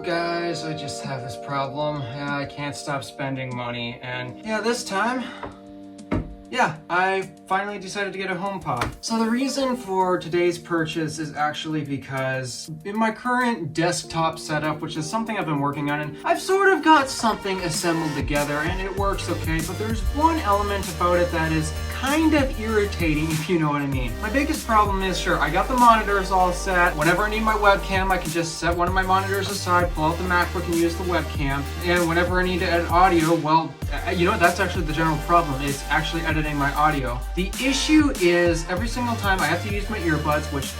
guys, I just have this problem. I can't stop spending money, and this time, I finally decided to get a HomePod. So the reason for today's purchase is actually because in my current desktop setup, which is something I've been working on, and I've sort of got something assembled together and it works okay, but there's one element about it that is kind of irritating, if you know what I mean. My biggest problem is, sure, I got the monitors all set. Whenever I need my webcam, I can just set one of my monitors aside, pull out the MacBook and use the webcam. And whenever I need to edit audio, well, you know what, that's actually the general problem, is actually editing my audio. The issue is every single time I have to use my earbuds, which,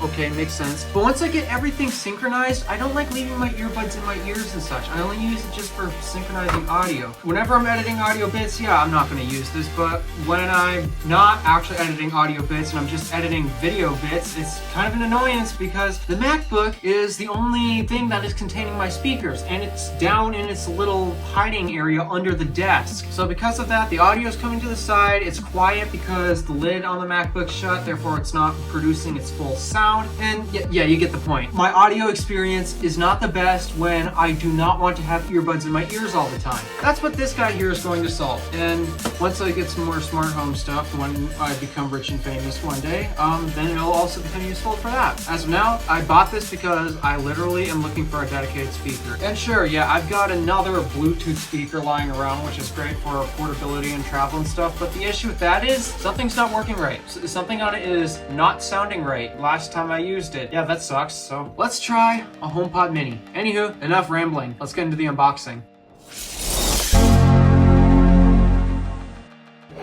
okay, makes sense. But once I get everything synchronized, I don't like leaving my earbuds in my ears and such. I only use it just for synchronizing audio. Whenever I'm editing audio bits, I'm not gonna use this, but when I'm not actually editing audio bits and I'm just editing video bits, it's kind of an annoyance because the MacBook is the only thing that is containing my speakers, and it's down in its little hiding area under the desk. So because of that, the audio is coming to the side. It's quiet because the lid on the MacBook's shut, therefore it's not producing its full sound. And yeah, you get the point. My audio experience is not the best when I do not want to have earbuds in my ears all the time. That's what this guy here is going to solve. And once I get some more smart home stuff, when I become rich and famous one day, then it'll also become useful for that. As of now, I bought this because I literally am looking for a dedicated speaker. And sure, I've got another Bluetooth speaker lying around, which is great for portability and travel and stuff, but the issue with that is something's not working right. Something on it is not sounding right last time I used it. Yeah, that sucks. So let's try a HomePod Mini. Anywho, enough rambling. Let's get into the unboxing.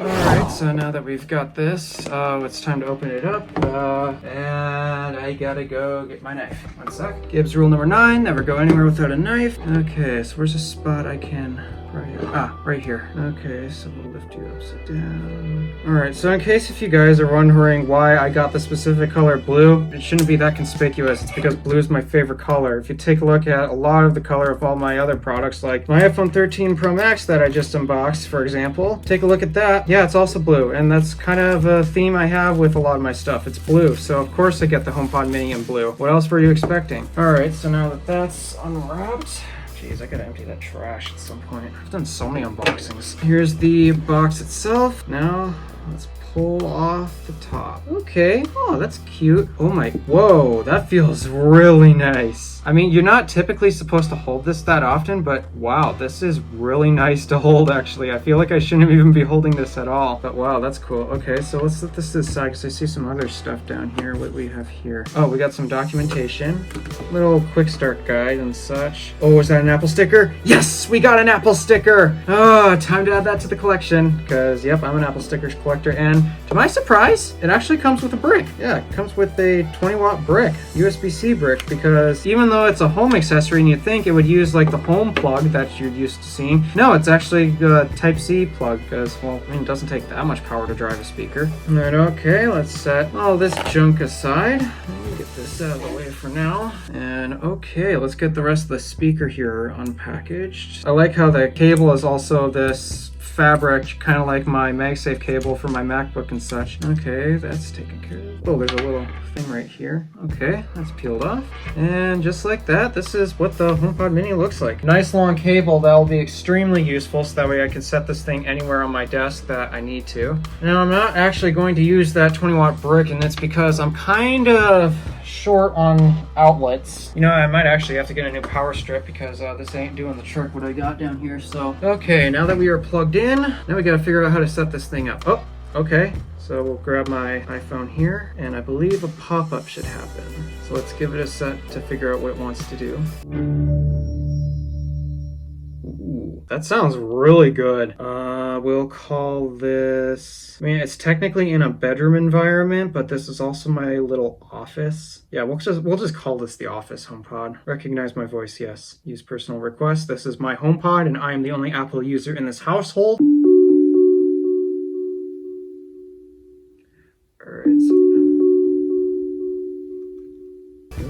Alright, so now that we've got this, it's time to open it up, and I gotta go get my knife. One sec. Gibbs rule number 9, never go anywhere without a knife. Okay, so where's a spot I can... right here. Okay, so we'll lift you upside down. Alright, so in case if you guys are wondering why I got the specific color blue, it shouldn't be that conspicuous. It's because blue is my favorite color. If you take a look at a lot of the color of all my other products, like my iPhone 13 Pro Max that I just unboxed, for example, take a look at that. Yeah, it's also blue, and that's kind of a theme I have with a lot of my stuff. It's blue, so of course I get the HomePod Mini in blue. What else were you expecting? Alright, so now that that's unwrapped, jeez, I gotta empty that trash at some point. I've done so many unboxings. Here's the box itself. Now, let's pull off the top. Okay. Oh, that's cute. Oh my, whoa, that feels really nice. I mean, you're not typically supposed to hold this that often, but wow, this is really nice to hold, actually. I feel like I shouldn't even be holding this at all, but wow, that's cool. Okay, so let's set this to the side because I see some other stuff down here. What we have here? Oh, we got some documentation, little quick start guide and such. Oh, is that an Apple sticker? Yes, we got an Apple sticker. Oh, time to add that to the collection because, yep, I'm an Apple stickers collector, and to my surprise, it actually comes with a brick. Yeah, it comes with a 20-watt brick, USB-C brick, because even though it's a home accessory and you'd think it would use like the home plug that you're used to seeing, no, it's actually a Type-C plug because, well, I mean, it doesn't take that much power to drive a speaker. All right, okay, let's set all this junk aside. Let me get this out of the way for now. And okay, let's get the rest of the speaker here unpackaged. I like how the cable is also this fabric, kind of like my MagSafe cable for my MacBook and such. Okay, that's taken care of. Oh, there's a little thing right here. Okay, that's peeled off. And just like that, this is what the HomePod Mini looks like. Nice long cable that will be extremely useful, so that way I can set this thing anywhere on my desk that I need to. Now, I'm not actually going to use that 20-watt brick, and it's because I'm kind of short on outlets. You know, I might actually have to get a new power strip because this ain't doing the trick what I got down here. So, okay, now that we are plugged in, now we gotta figure out how to set this thing up. Oh, okay. So we'll grab my iPhone here, and I believe a pop-up should happen. So let's give it a set to figure out what it wants to do. Ooh, that sounds really good. We'll call this... I mean, it's technically in a bedroom environment, but this is also my little office. Yeah, we'll just call this the office HomePod. Recognize my voice, yes. Use personal request. This is my HomePod, and I am the only Apple user in this household. Alright.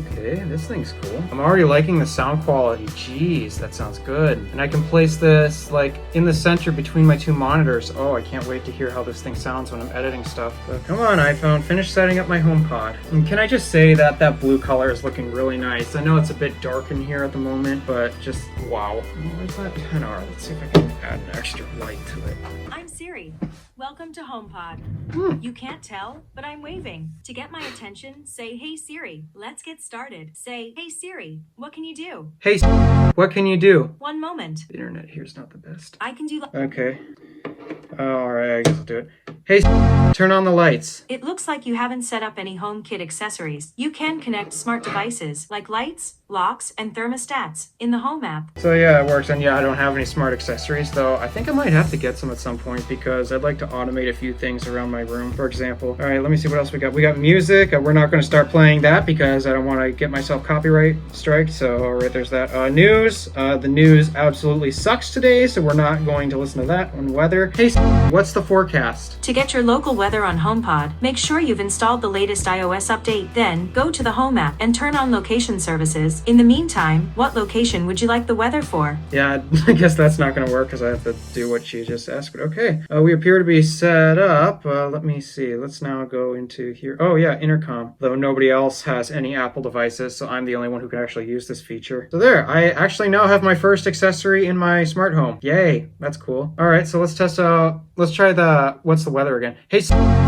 Okay. Okay, this thing's cool. I'm already liking the sound quality. Jeez, that sounds good. And I can place this like in the center between my two monitors. Oh, I can't wait to hear how this thing sounds when I'm editing stuff. So come on, iPhone, finish setting up my HomePod. And can I just say that that blue color is looking really nice. I know it's a bit dark in here at the moment, but just wow. Where's that 10R? Let's see if I can add an extra light to it. I'm Siri. Welcome to HomePod. You can't tell, but I'm waving. To get my attention, say, "Hey Siri, let's get started." Say, "Hey Siri, what can you do?" Hey, what can you do? One moment. The internet here's not the best. I can do... Okay. Alright, I guess I'll do it. Hey, turn on the lights. It looks like you haven't set up any HomeKit accessories. You can connect smart devices like lights, locks, and thermostats in the Home app. So yeah, it works. And yeah, I don't have any smart accessories, though. I think I might have to get some at some point because I'd like to automate a few things around my room, for example. All right, let me see what else we got. We got music. We're not going to start playing that because I don't want to get myself copyright striked. So, all right, there's that. News. The news absolutely sucks today, so we're not going to listen to that. On weather. Hey, what's the forecast? To get your local weather on HomePod, make sure you've installed the latest iOS update. Then, go to the Home app and turn on location services. In the meantime, what location would you like the weather for? Yeah, I guess that's not going to work because I have to do what she just asked. But okay, we appear to be set up. Let me see. Let's now go into here. Oh yeah, intercom. Though nobody else has any Apple devices, so I'm the only one who can actually use this feature. So there, I actually now have my first accessory in my smart home. Yay, that's cool. All right, so let's test out. Let's try the, what's the weather again? Hey,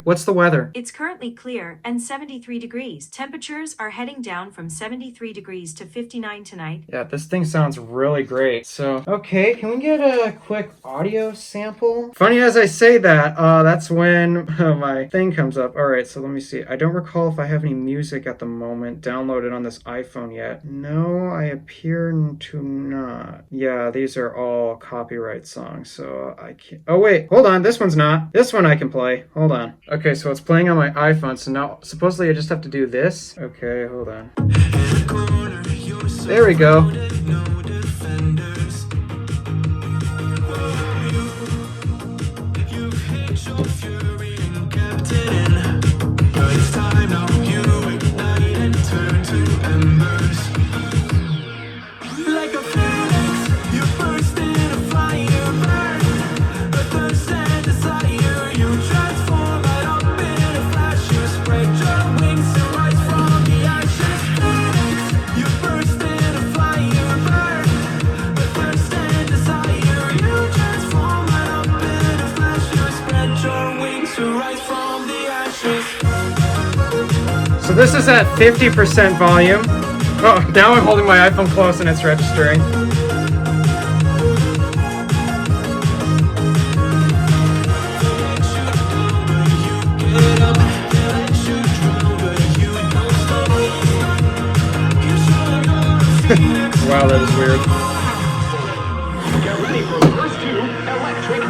what's the weather? It's currently clear and 73 degrees. Temperatures are heading down from 73 degrees to 59 tonight. Yeah, this thing sounds really great. So, okay, can we get a quick audio sample? Funny as I say that, that's when my thing comes up. All right, so let me see. I don't recall if I have any music at the moment downloaded on this iPhone yet. No, I appear to not. Yeah, these are all copyright songs, so I can't. Oh, wait, hold on. This one's not. This one I can play. Hold on. Okay, so it's playing on my iPhone, so now supposedly I just have to do this. Okay, hold on. There we go. So this is at 50% volume. Oh, now I'm holding my iPhone close and it's registering. Wow, that is weird. Get ready for the first two electric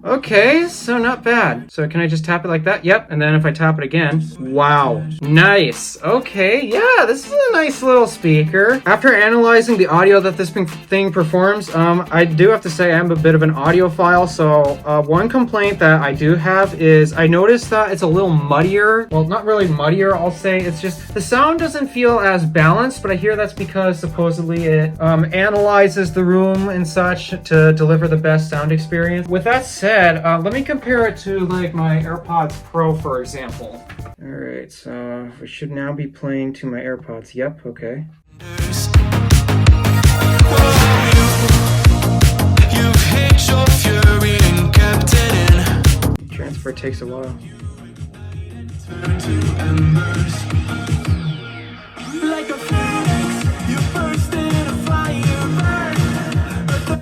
Okay, so not bad. So can I just tap it like that? Yep, and then if I tap it again, wow, nice. Okay, yeah, this is a nice little speaker. After analyzing the audio that this thing performs, I do have to say I'm a bit of an audiophile, so one complaint that I do have is I noticed that it's a little muddier. Well, not really muddier, I'll say. It's just the sound doesn't feel as balanced, but I hear that's because supposedly it analyzes the room and such to deliver the best sound experience. With that said, let me compare it to like my AirPods Pro, for example. All right, so we should now be playing to my AirPods. Yep, okay. Transfer takes a while.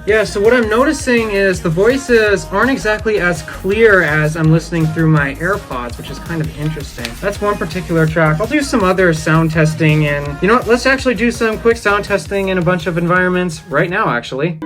Yeah, so what I'm noticing is the voices aren't exactly as clear as I'm listening through my AirPods, which is kind of interesting. That's one particular track. I'll do some other sound testing, and you know what? Let's actually do some quick sound testing in a bunch of environments right now, actually.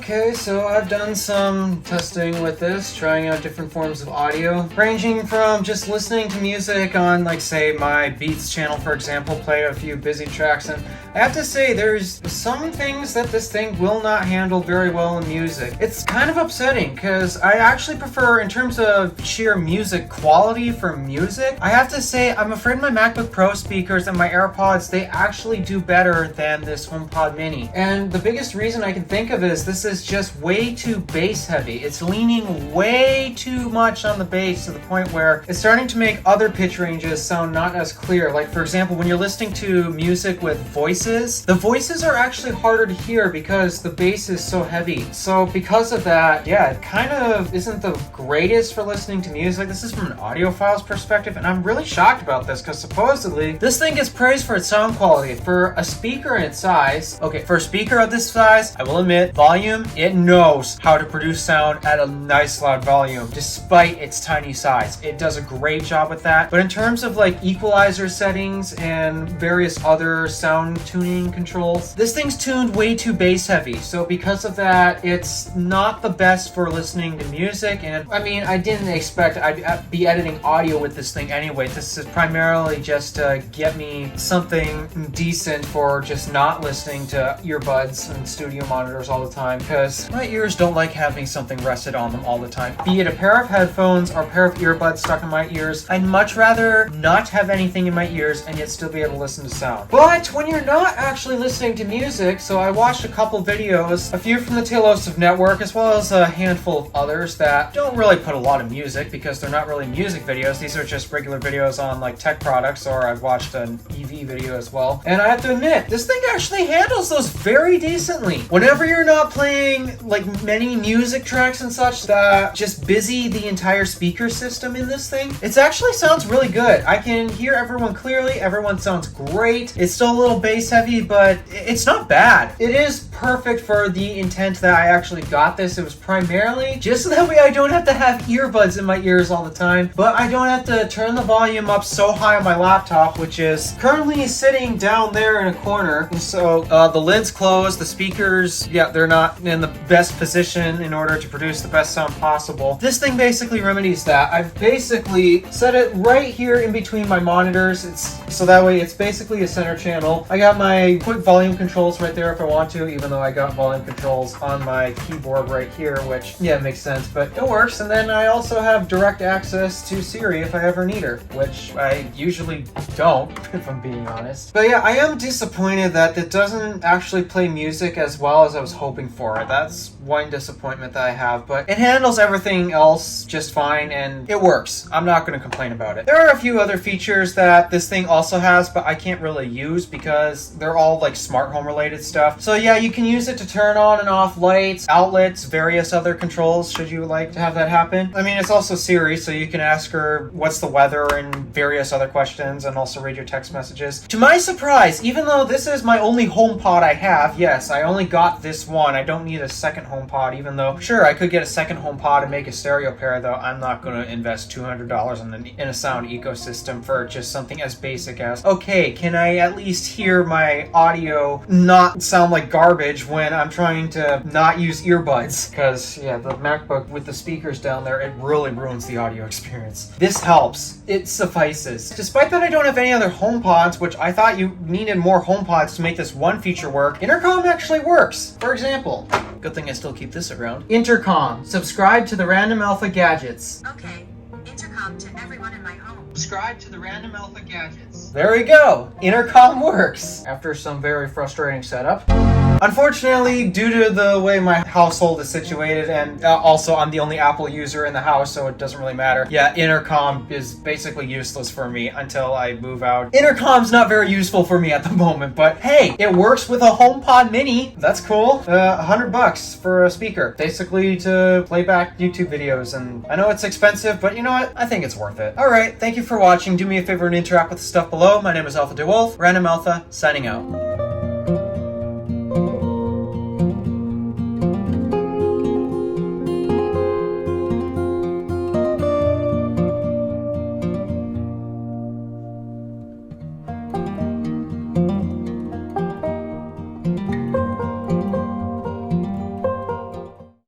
Okay, so I've done some testing with this, trying out different forms of audio, ranging from just listening to music on, like, say, my Beats channel, for example, played a few busy tracks, and I have to say, there's some things that this thing will not handle very well in music. It's kind of upsetting, because I actually prefer, in terms of sheer music quality for music, I have to say, I'm afraid my MacBook Pro speakers and my AirPods, they actually do better than this HomePod Mini. And the biggest reason I can think of is this is just way too bass heavy. It's leaning way too much on the bass to the point where it's starting to make other pitch ranges sound not as clear. Like, for example, when you're listening to music with voices, the voices are actually harder to hear because the bass is so heavy. So because of that, yeah, it kind of isn't the greatest for listening to music. This is from an audiophile's perspective, and I'm really shocked about this because supposedly this thing gets praised for its sound quality. For a speaker in its size, okay, for a speaker of this size, I will admit, volume, it knows how to produce sound at a nice loud volume despite its tiny size. It does a great job with that. But in terms of like equalizer settings and various other sound tuning controls, this thing's tuned way too bass heavy. So because of that, it's not the best for listening to music. And I mean, I didn't expect I'd be editing audio with this thing anyway. This is primarily just to get me something decent for just not listening to earbuds and studio monitors all the time, because my ears don't like having something rested on them all the time. Be it a pair of headphones or a pair of earbuds stuck in my ears, I'd much rather not have anything in my ears and yet still be able to listen to sound. But when you're not actually listening to music, so I watched a couple videos, a few from the Tailosive Network, as well as a handful of others that don't really put a lot of music because they're not really music videos. These are just regular videos on like tech products, or I've watched an EV video as well. And I have to admit, this thing actually handles those very decently. Whenever you're not playing like many music tracks and such that just busy the entire speaker system in this thing, it actually sounds really good. I can hear everyone clearly, everyone sounds great. It's still a little bass heavy, but it's not bad. It is perfect for the intent that I actually got this. It was primarily just so that way I don't have to have earbuds in my ears all the time, but I don't have to turn the volume up so high on my laptop, which is currently sitting down there in a corner. And so the lid's closed, the speakers, yeah, they're not in the best position in order to produce the best sound possible. This thing basically remedies that. I've basically set it right here in between my monitors. So that way it's basically a center channel. I got my quick volume controls right there if I want to, even though I got volume controls on my keyboard right here, which, yeah, makes sense, but it works. And then I also have direct access to Siri if I ever need her, which I usually don't, if I'm being honest. But yeah, I am disappointed that it doesn't actually play music as well as I was hoping for it. That's one disappointment that I have, but it handles everything else just fine and it works. I'm not going to complain about it. There are a few other features that this thing also has, but I can't really use because they're all like smart home related stuff. So yeah, you can use it to turn on and off lights, outlets, various other controls should you like to have that happen. I mean, it's also Siri, so you can ask her what's the weather and various other questions and also read your text messages. To my surprise, even though this is my only HomePod I have, yes, I only got this one. I don't need a second HomePod, even though, sure, I could get a second HomePod and make a stereo pair, though I'm not going to invest $200 in a sound ecosystem for just something as basic as, okay, can I at least hear my audio not sound like garbage when I'm trying to not use earbuds? Because, yeah, the MacBook with the speakers down there, it really ruins the audio experience. This helps. It suffices. Despite that I don't have any other HomePods, which I thought you needed more HomePods to make this one feature work, intercom actually works. For example, good thing I still keep this around. Intercom. Subscribe to the Random Alpha Gadgets. Okay, intercom to everyone in my home. Subscribe to the Random Alpha Gadgets. There we go. Intercom works. After some very frustrating setup. Unfortunately, due to the way my household is situated, and also I'm the only Apple user in the house, so it doesn't really matter. Yeah, intercom is basically useless for me until I move out. Intercom's not very useful for me at the moment, but hey, it works with a HomePod Mini. That's cool. $100 for a speaker, basically to play back YouTube videos, and I know it's expensive, but you know what? I think it's worth it. All right, thank you for watching. Do me a favor and interact with the stuff below. My name is DeWolf. Random Alpha, signing out.